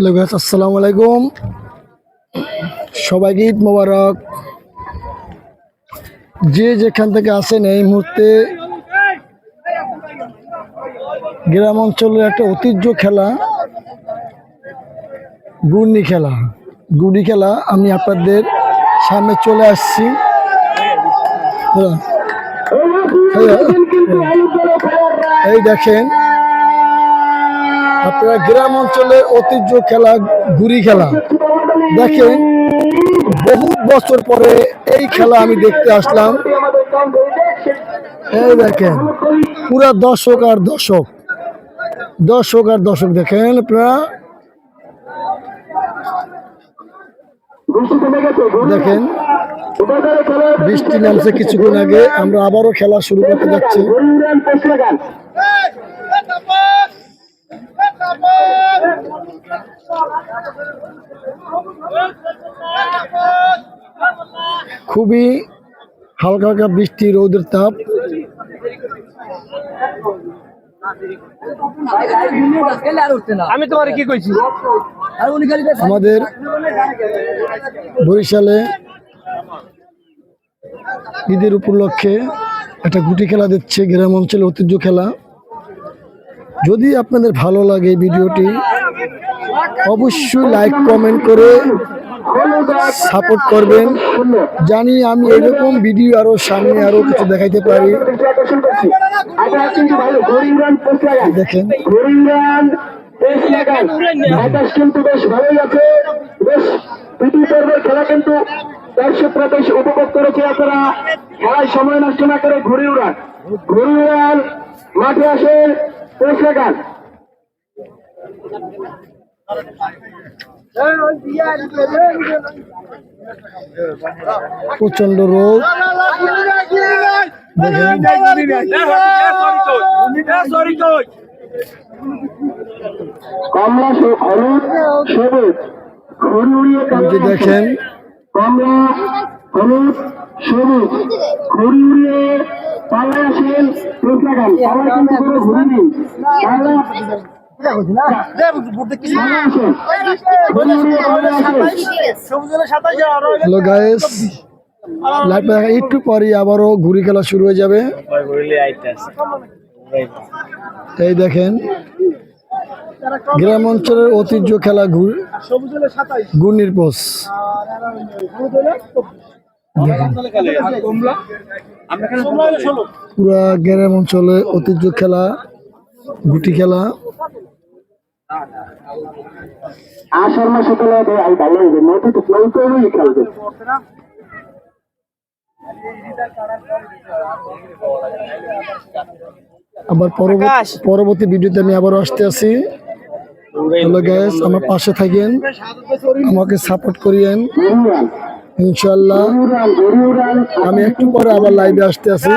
Hello guys, আসসালামু আলাইকুম। সবাইকে ঈদ মোবারক। যে যেখান থেকে আসেন, এই মুহূর্তে গ্রাম অঞ্চলের একটা ঐতিহ্য খেলা গুড়ি খেলা আমি আপনাদের সামনে চলে আসছি। এই দেখেন, আপনারা গ্রাম অঞ্চলের ঐতিহ্য খেলা গুড়ি খেলা দেখেন। বহু বছর পরে এই খেলা আমি দেখতে আসলাম। এই দেখেন, পুরা দর্শক আর দর্শক দেখেন আপনারা। দেখেন, বৃষ্টি নামছে কিছুক্ষণ আগে, আমরা আবারও খেলা শুরু করতে যাচ্ছি। খুবই হালকা হালকা বৃষ্টি, রোদের তাপ। আমি তোমার কি কইছি, আমাদের বরিশালে ঈদের উপলক্ষে একটা গুটি খেলা দিচ্ছে, গ্রাম অঞ্চলের ঐতিহ্য খেলা। যদি আপনাদের ভালো লাগে ভিডিওটি, অবশ্যই লাইক কমেন্ট করে সাপোর্ট করবেন। জানি আমি এরকম ভিডিও আরো সামনে আরো কিছু দেখাইতে পারি। দেখেন, কিন্তু বেশ ভালোই আছে, বেশ প্রীতি পর্বের খেলা কিন্তু দর্শকরা বেশ উপভোগ করেছে। আপনারা খেলায় সময় নষ্ট না করে ঘুরে উড়ান মাঠে আসে পেশ লাগান। প্রচন্ড রোদ, কমলা হলুদ সবুজ ঘুরে উড়িয়ে দেখেন কমলা হলুদ সবুজ ঘুরি উড়িয়ে পাল্লা আসেন পেশ লাগান। পাল্লা কিন্তু কোনো ঘুরি নেই, পাল্লা হ্যালো গাইস, লাইভ একটু পরে আবারও ঘুড়ি খেলা শুরু হয়ে যাবে। এই দেখেন, গ্রাম অঞ্চলের ঐতিহ্য খেলা ঘূর্ণির পোষ। পুরা গ্রাম অঞ্চলে ঐতিহ্য খেলা গুটি খেলা। আষাঢ় মাসে ভালো হবে, নৌকো খেলবে। আবার পরবর্তী ভিডিওতে আমি আবারও আসতে আছি। হ্যালো গাইস, আমার পাশে থাকেন, আমাকে সাপোর্ট করিয়েন ইনশাল্লাহ। আমি একটু পরে আবার লাইভে আসতে আছি।